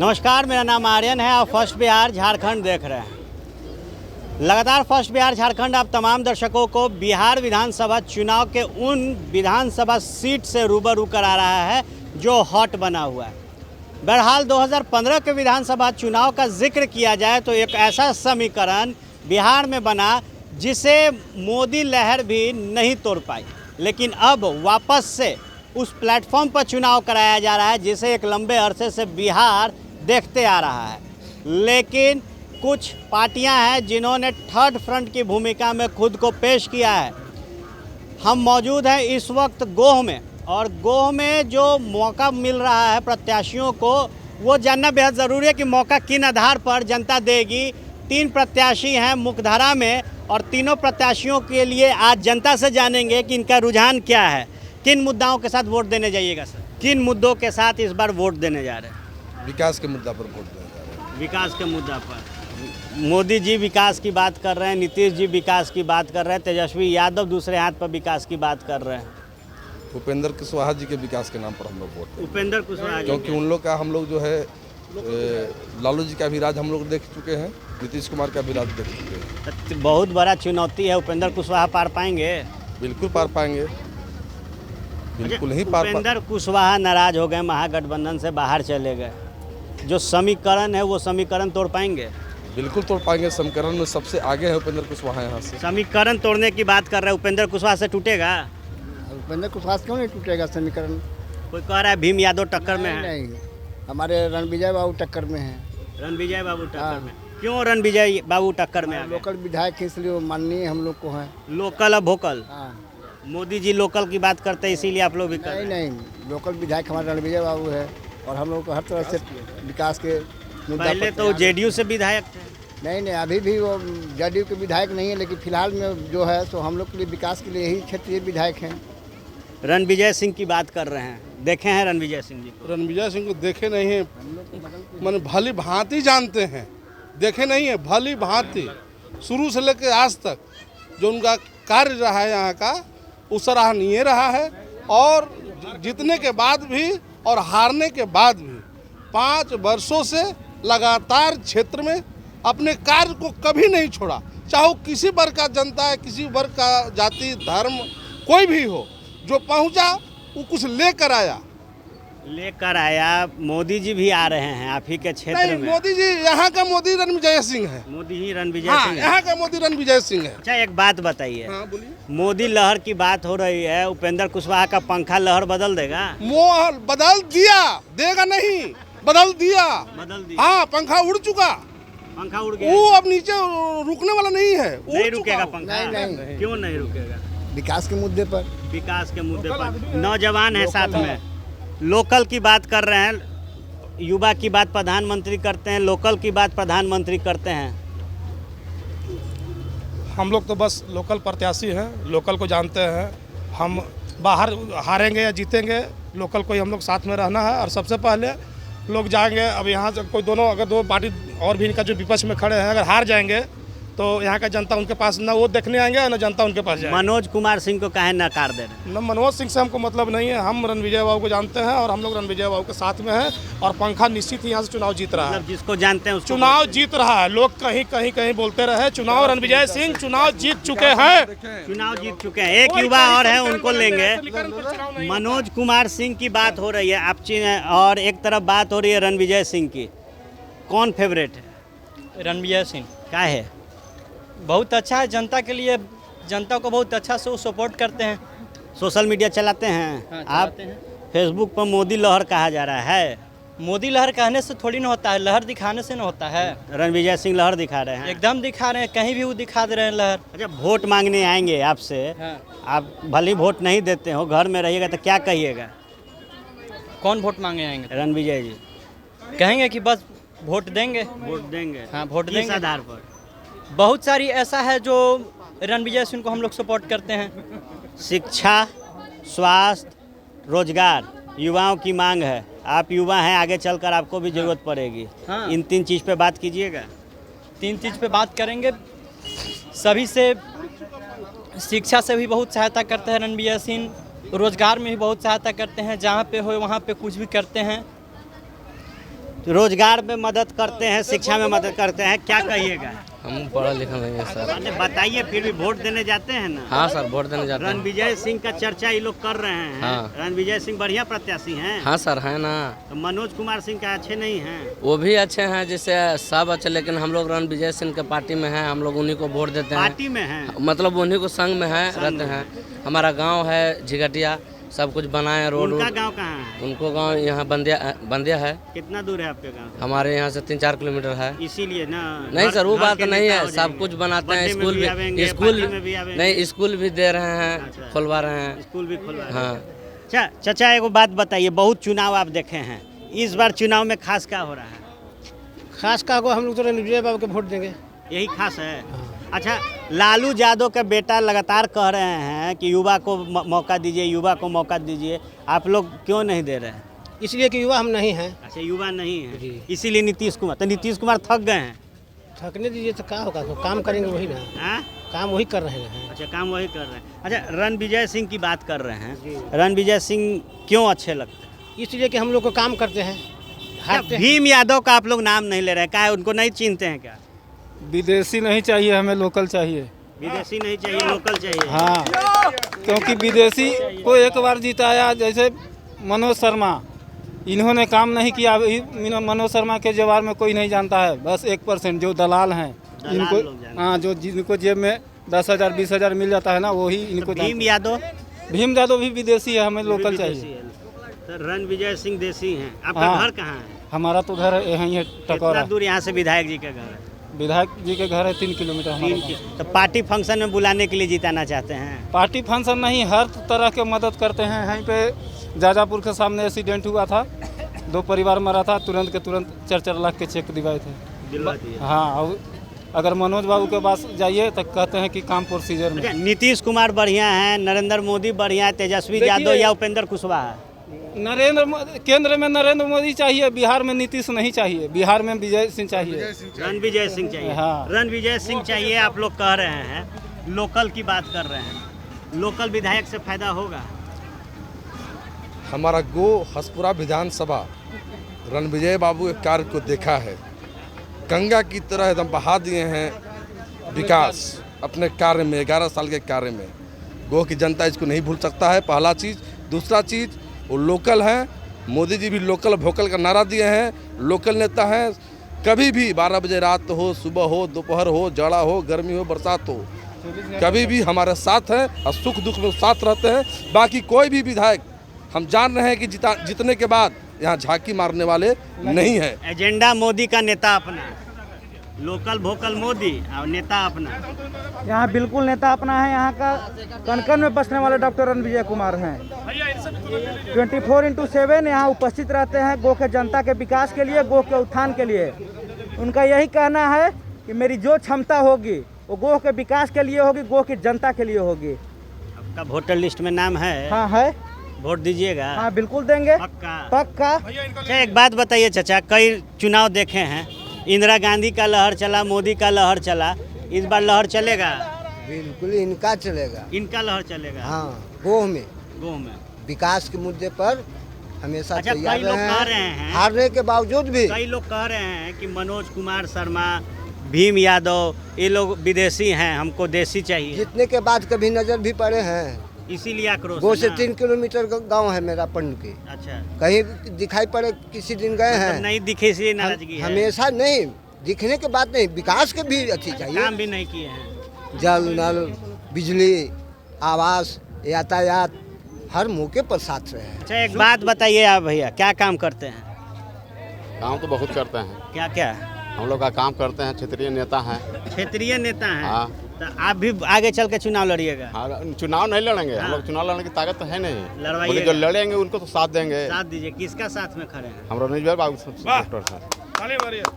नमस्कार, मेरा नाम आर्यन है। आप फर्स्ट बिहार झारखंड देख रहे हैं। लगातार फर्स्ट बिहार झारखंड आप तमाम दर्शकों को बिहार विधानसभा चुनाव के उन विधानसभा सीट से रूबरू करा रहा है जो हॉट बना हुआ है। बहरहाल 2015 के विधानसभा चुनाव का जिक्र किया जाए तो एक ऐसा समीकरण बिहार में बना जिसे मोदी लहर भी नहीं तोड़ पाई, लेकिन अब वापस से उस प्लेटफॉर्म पर चुनाव कराया जा रहा है जिसे एक लंबे अरसे से बिहार देखते आ रहा है। लेकिन कुछ पार्टियां हैं जिन्होंने थर्ड फ्रंट की भूमिका में खुद को पेश किया है। हम मौजूद हैं इस वक्त गोह में, और गोह में जो मौका मिल रहा है प्रत्याशियों को, वो जानना बेहद ज़रूरी है कि मौका किन आधार पर जनता देगी। 3 प्रत्याशी हैं मुख्यधारा में, और तीनों प्रत्याशियों के लिए आज जनता से जानेंगे कि इनका रुझान क्या है, किन मुद्दाओं के साथ वोट देने जाइएगा सर? किन मुद्दों के साथ इस बार वोट देने जा रहे हैं? विकास के मुद्दा पर वोट देने जा रहे हैं। विकास के मुद्दा पर मोदी जी विकास की बात कर रहे हैं, नीतीश जी विकास की बात कर रहे हैं, तेजस्वी यादव दूसरे हाथ पर विकास की बात कर रहे हैं। उपेंद्र कुशवाहा जी के विकास के नाम पर हम लोग वोट देंगे। उपेंद्र कुशवाहा, क्योंकि उन लोग का हम लोग जो है लालू जी का भी राज हम लोग देख चुके हैं, नीतीश कुमार का भी राज देख चुके हैं। बहुत बड़ा चुनौती है। उपेंद्र कुशवाहा पार पाएंगे? बिल्कुल पार पाएंगे, बिल्कुल ही पार। उपेंद्र कुशवाहा नाराज हो गए, महागठबंधन से बाहर चले गए। जो समीकरण है वो समीकरण तोड़ पाएंगे? बिल्कुल तोड़ पाएंगे। समीकरण में सबसे आगे है उपेंद्र कुशवाहा। यहाँ से समीकरण तोड़ने की बात कर रहे हैं, उपेंद्र कुशवाहा से टूटेगा? उपेंद्र कुशवाहा क्यों नहीं टूटेगा समीकरण? कोई कह रहा है भीम यादव टक्कर में है। नहीं, हमारे रणविजय बाबू टक्कर में है। रणविजय बाबू टक्कर में? क्यों रणविजय बाबू टक्कर में आ गए? लोकल विधायक हैं, इसलिए माननीय हम लोग को है। लोकल और भोकल? हाँ। मोदी जी लोकल की बात करते हैं, इसीलिए आप लोग भी कर रहे हैं? नहीं, लोकल विधायक हमारे रणविजय बाबू है, और हम लोग को हर तरह से विकास के मुद्दा पहले पर तो जेडीयू से विधायक थे। नहीं, अभी भी वो जदयू के विधायक नहीं है, लेकिन फिलहाल में जो है तो हम लोग के लिए विकास के लिए यही क्षेत्रीय विधायक हैं। रणविजय सिंह की बात कर रहे हैं, देखे हैं रणविजय सिंह जी को? रणविजय सिंह को देखे नहीं है, मैंने भली भांति जानते हैं। देखे नहीं है, भली भांति शुरू से लेकर आज तक जो उनका कार्य रहा है यहाँ का, वो सराहनीय रहा है। और जीतने के बाद भी और हारने के बाद भी 5 वर्षों से लगातार क्षेत्र में अपने कार्य को कभी नहीं छोड़ा। चाहे वो किसी वर्ग का जनता है, किसी वर्ग का जाति धर्म कोई भी हो, जो पहुंचा वो कुछ लेकर आया। मोदी जी भी आ रहे हैं आप ही के क्षेत्र नहीं, में? मोदी जी यहाँ का मोदी रणविजय सिंह है। मोदी ही रणविजय हाँ, सिंह है? यहाँ का मोदी रणविजय सिंह है। अच्छा, एक बात बताइए। हाँ, बोलिए। मोदी लहर की बात हो रही है, उपेंद्र कुशवाहा का पंखा लहर बदल देगा? मोहर बदल दिया, देगा नहीं, बदल दिया। बदल दिया? हाँ, पंखा उड़ चुका। पंखा उड़ गया? वो अब नीचे रुकने वाला नहीं है। नहीं रुकेगा पंखा? नहीं। क्यों नहीं रुकेगा? विकास के मुद्दे पर। विकास के मुद्दे पर नौजवान है साथ में। लोकल की बात कर रहे हैं, युवा की बात प्रधानमंत्री करते हैं, लोकल की बात प्रधानमंत्री करते हैं। हम लोग तो बस लोकल प्रत्याशी हैं, लोकल को जानते हैं। हम बाहर हारेंगे या जीतेंगे, लोकल को ही हम लोग साथ में रहना है। और सबसे पहले लोग जाएंगे, अब यहाँ से कोई दोनों अगर 2 पार्टी और भी इनका जो विपक्ष में खड़े हैं, अगर हार जाएंगे तो यहाँ का जनता उनके पास ना वो देखने आएंगे ना जनता उनके पास जाएगी। मनोज कुमार सिंह को काहे नकार दे रहे हैं? न मनोज सिंह से हमको मतलब नहीं है। हम रणविजय बाबू को जानते हैं और हम लोग रणविजय बाबू के साथ में हैं। और पंखा निश्चित ही यहाँ से चुनाव जीत रहा है। मतलब जिसको जानते हैं उसको चुनाव जीत रहा है। लोग कहीं बोलते रहे चुनाव रणविजय सिंह चुनाव जीत चुके हैं। चुनाव जीत चुके हैं। एक युवा और है, उनको लेंगे। मनोज कुमार सिंह की बात हो रही है आप, और एक तरफ बात हो रही है रणविजय सिंह की। कौन फेवरेट है? रणविजय सिंह क्या है? बहुत अच्छा है जनता के लिए, जनता को बहुत अच्छा से सपोर्ट करते हैं। सोशल मीडिया चलाते हैं? हाँ, आप चलाते हैं। फेसबुक पर मोदी लहर कहा जा रहा है। मोदी लहर कहने से थोड़ी ना होता है, लहर दिखाने से ना होता है। रणविजय सिंह लहर दिखा रहे हैं? एकदम दिखा रहे हैं, कहीं भी वो दिखा दे रहे हैं लहर। अच्छा, वोट मांगने आएंगे आपसे। हाँ। आप भले वोट नहीं देते हो, घर में रहिएगा तो क्या कहिएगा? कौन वोट मांगे आएंगे? रणविजय जी कहेंगे कि बस वोट देंगे। वोट देंगे? हाँ, वोट किस देंगे। आधार पर? बहुत सारी ऐसा है जो रणविजय सिंह को हम लोग सपोर्ट करते हैं। शिक्षा, स्वास्थ्य, रोजगार युवाओं की मांग है। आप युवा हैं, आगे चलकर आपको भी जरूरत पड़ेगी। हाँ। इन 3 चीज़ पे बात कीजिएगा। 3 चीज़ पे बात करेंगे। सभी से शिक्षा से भी बहुत सहायता करते हैं रणविजय सिंह, रोजगार में भी बहुत सहायता करते हैं, जहाँ पे हो वहाँ पे कुछ भी करते हैं। रोजगार में मदद करते हैं, शिक्षा में मदद करते हैं, क्या कहिएगा? हम पढ़ा लिखा नहीं है सर। अरे बताइए, फिर भी वोट देने जाते हैं ना? हाँ सर, वोट देने जाते हैं। रणविजय सिंह का चर्चा ये लोग कर रहे हैं। हाँ। रणविजय सिंह बढ़िया प्रत्याशी हैं। हाँ सर, है ना। तो मनोज कुमार सिंह का अच्छे नहीं हैं? वो भी अच्छे हैं, जैसे सब अच्छे, लेकिन हम लोग रणविजय सिंह के पार्टी में हैं, हम लोग उन्हीं को वोट देते हैं। पार्टी में हैं? मतलब उन्हीं को संग में है, रहते हैं। हमारा गाँव है झिगटिया, सब कुछ बनाए, रोड। उनका गांव कहाँ है? उनको गांव यहाँ बंदिया है। कितना दूर है आपके गांव? हमारे यहाँ से 3-4 किलोमीटर है। इसीलिए ना? नहीं सर, वो घर बात के नहीं नेता है, हो सब जाएंगे। कुछ बनाते हैं। बर्थडे में स्कूल भी आवेंगे, स्कूल पार्टी में भी आवेंगे। नहीं, स्कूल भी दे रहे हैं, अच्छा। खुलवा रहे हैं। स्कूल भी खुलवा रहे हैं। हाँ। अच्छा चाचा, एगो बात बताइए, बहुत चुनाव आप देखे हैं, इस बार चुनाव में खास क्या हो रहा है? खास का को हम लोग तो रणविजय बाबू के वोट देंगे। यही खास है? अच्छा, लालू यादव का बेटा लगातार कह रहे हैं कि युवा को मौका दीजिए, युवा को मौका दीजिए, आप लोग क्यों नहीं दे रहे हैं? इसलिए कि युवा हम नहीं हैं। अच्छा, युवा नहीं है, जी। इसीलिए नीतीश कुमार। तो नीतीश कुमार थक गए हैं? थकने दीजिए तो क्या होगा, तो काम करेंगे वही ना। हाँ? काम वही कर रहे हैं। अच्छा, काम वही कर रहे हैं। अच्छा, रणविजय सिंह की बात कर रहे हैं, रणविजय सिंह क्यों अच्छे लगते हैं? इसलिए कि हम लोग को काम करते हैं, हारते हैं। भीम यादव का आप लोग नाम नहीं ले रहे हैं, क्या है, उनको नहीं चिन्हते हैं क्या? विदेशी नहीं चाहिए, हमें लोकल चाहिए। विदेशी नहीं चाहिए, लोकल चाहिए। हाँ, क्योंकि विदेशी को एक बार जिताया, जैसे मनोज शर्मा, इन्होंने काम नहीं किया। अभी मनोज शर्मा के जवाब में कोई नहीं जानता है, बस 1% जो दलाल हैं दलाल लोग जानते इनको। हाँ, जो जिनको जेब में 10,000 20,000 मिल जाता है ना, वही इनको भीम यादव? भीम यादव भी विदेशी है, हमें भी लोकल विदेशी चाहिए। है। तो रणविजय सिंह देसी हैं। आपका हाँ। घर कहाँ है? हमारा तो घर यहीं है, कितना टकोरा। दूर यहाँ से विधायक जी का घर है? विधायक जी के घर है 3 किलोमीटर हमारे गाँव। तो पार्टी फंक्शन में बुलाने के लिए जिताना चाहते हैं? पार्टी फंक्शन नहीं, हर तरह के मदद करते हैं। यहीं पे जाजापुर के सामने एक्सीडेंट हुआ था, 2 परिवार मरा था, तुरंत के तुरंत 4-4 लाख के चेक दिवाए थे। दिलवा दिए। हाँ, और अगर मनोज बाबू के पास जाइए तो कहते हैं कि काम प्रोसीजर में। अच्छा, नीतीश कुमार बढ़िया हैं, नरेंद्र मोदी बढ़िया है, तेजस्वी यादव या उपेंद्र कुशवाहा? केंद्र में नरेंद्र मोदी चाहिए, बिहार में नीतीश नहीं चाहिए, बिहार में विजय सिंह चाहिए। रणविजय सिंह चाहिए। हाँ। रणविजय सिंह चाहिए, आप लोग कह रहे हैं। लोकल की बात कर रहे हैं, लोकल विधायक से फायदा होगा? हमारा गो हसपुरा विधानसभा रणविजय बाबू के कार्य को देखा है, गंगा की तरह एकदम बहा दिए हैं विकास अपने कार्य में, 11 साल के कार्य में। गो की जनता इसको नहीं भूल सकता है, पहला चीज़। दूसरा चीज़, वो लोकल हैं, मोदी जी भी लोकल वोकल का नारा दिए हैं, लोकल नेता हैं। कभी भी 12 बजे रात हो, सुबह हो, दोपहर हो, जाड़ा हो, गर्मी हो, बरसात हो, कभी भी हमारे साथ हैं और सुख दुख में साथ रहते हैं। बाकी कोई भी विधायक हम जान रहे हैं कि जीतने के बाद यहाँ झांकी मारने वाले नहीं है। एजेंडा मोदी का, नेता अपना, लोकल वोकल मोदी और नेता अपना। यहाँ बिल्कुल नेता अपना है। यहाँ का कनकन में बसने वाले डॉक्टर रणविजय कुमार हैं। 24/7 यहाँ उपस्थित रहते हैं गो के जनता के विकास के लिए, गो के उत्थान के लिए। उनका यही कहना है कि मेरी जो क्षमता होगी वो गो के विकास के लिए होगी, गो की जनता के लिए होगी। आपका वोटर लिस्ट में नाम है? हाँ है। वोट दीजिएगा? हाँ बिल्कुल देंगे, पक्का? पक्का। अच्छा, एक बात बताइए चाचा, कई चुनाव देखे हैं, इंदिरा गांधी का लहर चला, मोदी का लहर चला, इस बार लहर चलेगा? बिल्कुल इनका चलेगा। इनका लहर चलेगा? हाँ, गोह में गोह में विकास के मुद्दे पर हमेशा अच्छा, तैयार कई लोग रहे कह रहे हैं, हारने के बावजूद भी। कई लोग कह रहे हैं कि मनोज कुमार शर्मा, भीम यादव, ये लोग विदेशी हैं, हमको देसी चाहिए। जीतने के बाद कभी नजर भी पड़े हैं, इसीलिए आक्रोश गो से है ना? 3 किलोमीटर का गांव है मेरा पंड के। अच्छा, कहीं दिखाई पड़े किसी दिन गए मतलब हैं? नहीं दिखे इसलिए नाराजगी है? हमेशा नहीं, दिखने के बाद नहीं, विकास के भी अच्छी चाहिए। काम भी नहीं किए हैं। जल नल, बिजली, आवास, यातायात हर मौके पर साथ रहे हैं। अच्छा, एक बात बताइए आप भैया, क्या काम करते हैं? काम तो बहुत करते हैं, क्या क्या? हम लोग का काम करते हैं, क्षेत्रीय नेता हैं। क्षेत्रीय नेता हैं? हाँ। तो आप भी आगे चल के चुनाव लड़िएगा? हाँ, चुनाव नहीं लड़ेंगे, हाँ। हम लोग चुनाव लड़ने की ताकत तो है नहीं। लड़वाइएगा। बोले जो लड़ेंगे उनको तो साथ देंगे। साथ दीजिए। किसका साथ में खड़े हैं? हम रणविजय बाबू डॉक्टर साहब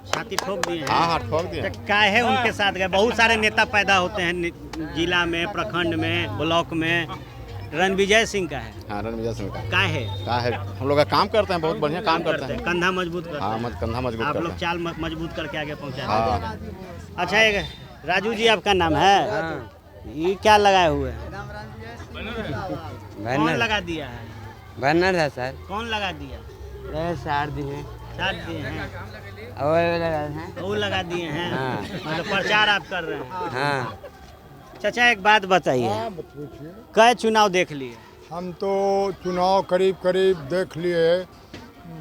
छाती ठोक दिए हैं? हाँ हाँ ठोक दिए। तो काहे उनके साथ गए? बहुत सारे नेता पैदा होते हैं जिला में, प्रखंड में, ब्लॉक में, रणविजय सिंह का है। हाँ, रणविजय सिंह का काहे? का है, हम लोग का काम करते हैं, बहुत बढ़िया काम करते हैं। कंधा मजबूत करते हाँ, हैं। कंधा मजबूत आप करते लोग हैं। चाल मजबूत करके आगे पहुँचा। हाँ। अच्छा, एक राजू जी आपका नाम है? ये क्या लगाए हुए हैं? कौन लगा दिया है? बैनर है सर। कौन लगा दिया? सार दी है। छाट दिए हैं, वो लगा दिए हैं। मतलब प्रचार आप कर रहे हैं। हाँ। चाचा एक बात बताइए, कई चुनाव देख लिए? हम तो चुनाव करीब करीब देख लिए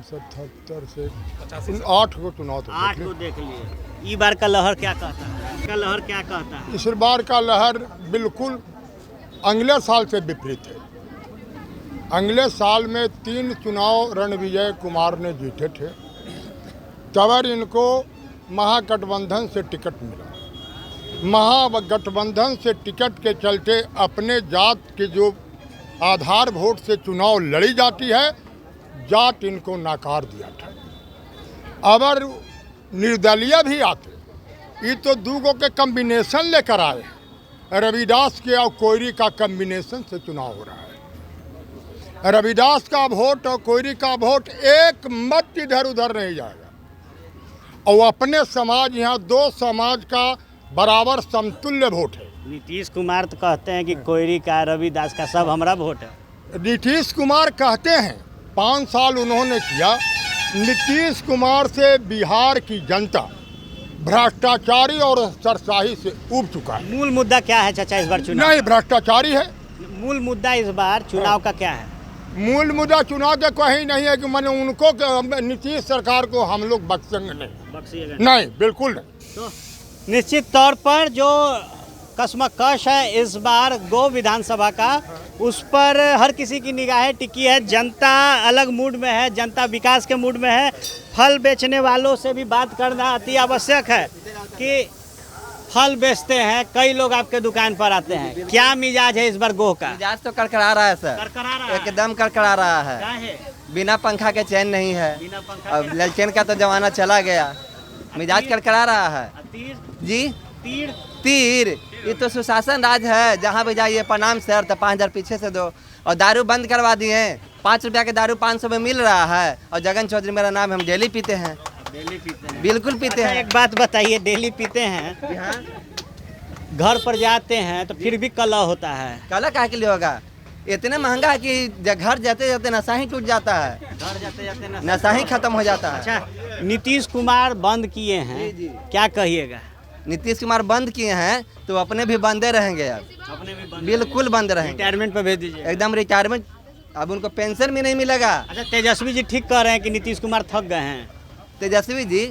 77 से 8 को चुनाव तो 8 को देख लिए। इस बार का लहर क्या कहता है? का लहर क्या कहता है? इस बार का लहर बिल्कुल अगले साल से विपरीत है। अगले साल में 3 चुनाव रणविजय कुमार ने जीते थे, तब इनको महागठबंधन से टिकट मिला। महागठबंधन से टिकट के चलते अपने जात के जो आधार वोट से चुनाव लड़ी जाती है, जाट इनको नाकार दिया था। अगर निर्दलीय भी आते, ये तो दूगो के कम्बिनेशन लेकर आए। रविदास के और कोयरी का कम्बिनेशन से चुनाव हो रहा है। रविदास का वोट और कोयरी का वोट एक मत इधर उधर नहीं जाएगा। और अपने समाज, यहाँ 2 समाज का बराबर समतुल्य वोट है। नीतीश कुमार तो कहते हैं कि कोयरी का, रविदास का सब हमारा वोट है। नीतीश कुमार कहते हैं, 5 साल उन्होंने किया। नीतीश कुमार से बिहार की जनता भ्रष्टाचारी और सरशाही से उब चुका है। मूल मुद्दा क्या है चाचा इस बार चुनाव? नहीं, भ्रष्टाचारी है मूल मुद्दा इस बार चुनाव का। क्या है मूल मुद्दा? चुनाव का कहीं नहीं है कि मैंने उनको, नीतीश सरकार को हम लोग बख्शेंगे नहीं। बख्शिएगा नहीं, बिल्कुल नहीं। तो निश्चित तौर पर जो कश्मकश है इस बार गो विधानसभा का, उस पर हर किसी की निगाहें टिकी है। जनता अलग मूड में है, जनता विकास के मूड में है। फल बेचने वालों से भी बात करना अति आवश्यक है कि फल बेचते हैं, कई लोग आपके दुकान पर आते हैं। क्या मिजाज है इस बार गोह का? मिजाज तो कड़कड़ा रहा है सर, करकरा रहा है। एकदम कड़कड़ा रहा है। क्या है? बिना पंखा के चैन नहीं है। बिना पंखा अब ललचेन का तो जमाना चला गया, मिजाज कड़कड़ा रहा है। तीर जी तीर तीर, ये तो सुशासन राज है। जहाँ भी जाइए प्रणाम सर, तो 5000 पीछे से दो। और दारू बंद करवा दिए, 5 रुपया के दारू 500 में मिल रहा है। और जगन चौधरी मेरा नाम है, हम डेली पीते हैं। डेली पीते हैं? बिल्कुल पीते हैं। एक बात बताइए, डेली पीते हैं, हाँ। घर पर जाते हैं तो फिर भी कलह होता है। कलह काहे के लिए होगा? इतना महंगा है कि घर जाते जाते नशा ही टूट जाता है, घर जाते जाते नशा ही खत्म हो जाता है। अच्छा, नीतीश कुमार बंद किए हैं, जी। क्या कहिएगा? नीतीश कुमार बंद किए हैं तो अपने भी बंदे रहेंगे अब, अपने भी बंद, बिल्कुल बंद रहेंगे। रिटायरमेंट पे भेज दीजिए। एकदम रिटायरमेंट, अब उनको पेंशन भी नहीं मिलेगा। अच्छा, तेजस्वी जी ठीक कह रहे हैं कि नीतीश कुमार थक गए हैं। तेजस्वी जी?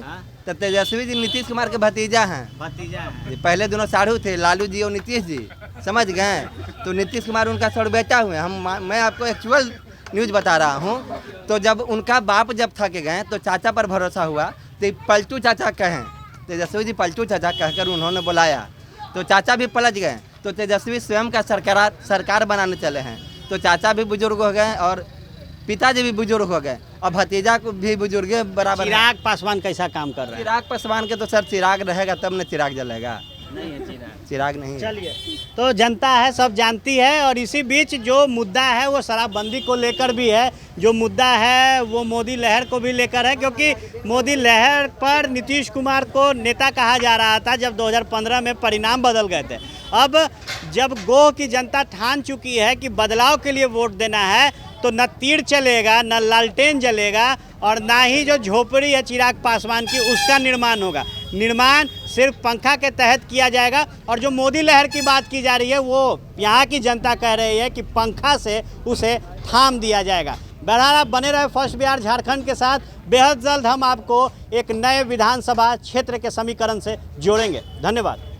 तो तेजस्वी जी नीतीश कुमार के भतीजा हैं। भतीजा है। पहले दोनों साढ़ू थे, लालू जी और नीतीश जी, समझ गए? तो नीतीश कुमार उनका सड़ बेटा हुए। मैं आपको एक्चुअल न्यूज़ बता रहा हूँ। तो जब उनका बाप जब थक गए तो चाचा पर भरोसा हुआ, तो पलटू चाचा कहें, तेजस्वी जी पलटू चाचा कहकर उन्होंने बुलाया, तो चाचा भी पलट गए। तो तेजस्वी स्वयं का सरकार बनाने चले हैं। तो चाचा भी बुजुर्ग हो गए और पिताजी भी बुजुर्ग हो गए और भतीजा को भी बुजुर्ग बराबर। चिराग पासवान कैसा काम कर रहा है? चिराग पासवान के तो सर चिराग रहेगा तब न चिराग जलेगा। नहीं है चिराग नहीं है। चलिए, तो जनता है, सब जानती है। और इसी बीच जो मुद्दा है वो शराबबंदी को लेकर भी है, जो मुद्दा है वो मोदी लहर को भी लेकर है। क्योंकि मोदी लहर पर नीतीश कुमार को नेता कहा जा रहा था जब 2015 में परिणाम बदल गए थे। अब जब गोह की जनता ठान चुकी है कि बदलाव के लिए वोट देना है, तो न तीर चलेगा, न लालटेन जलेगा, और ना ही जो झोपड़ी है चिराग पासवान की उसका निर्माण होगा। निर्माण सिर्फ पंखा के तहत किया जाएगा। और जो मोदी लहर की बात की जा रही है वो यहाँ की जनता कह रही है कि पंखा से उसे थाम दिया जाएगा। बहरहाल आप बने रहे फर्स्ट बिहार झारखंड के साथ। बेहद जल्द हम आपको एक नए विधानसभा क्षेत्र के समीकरण से जोड़ेंगे। धन्यवाद।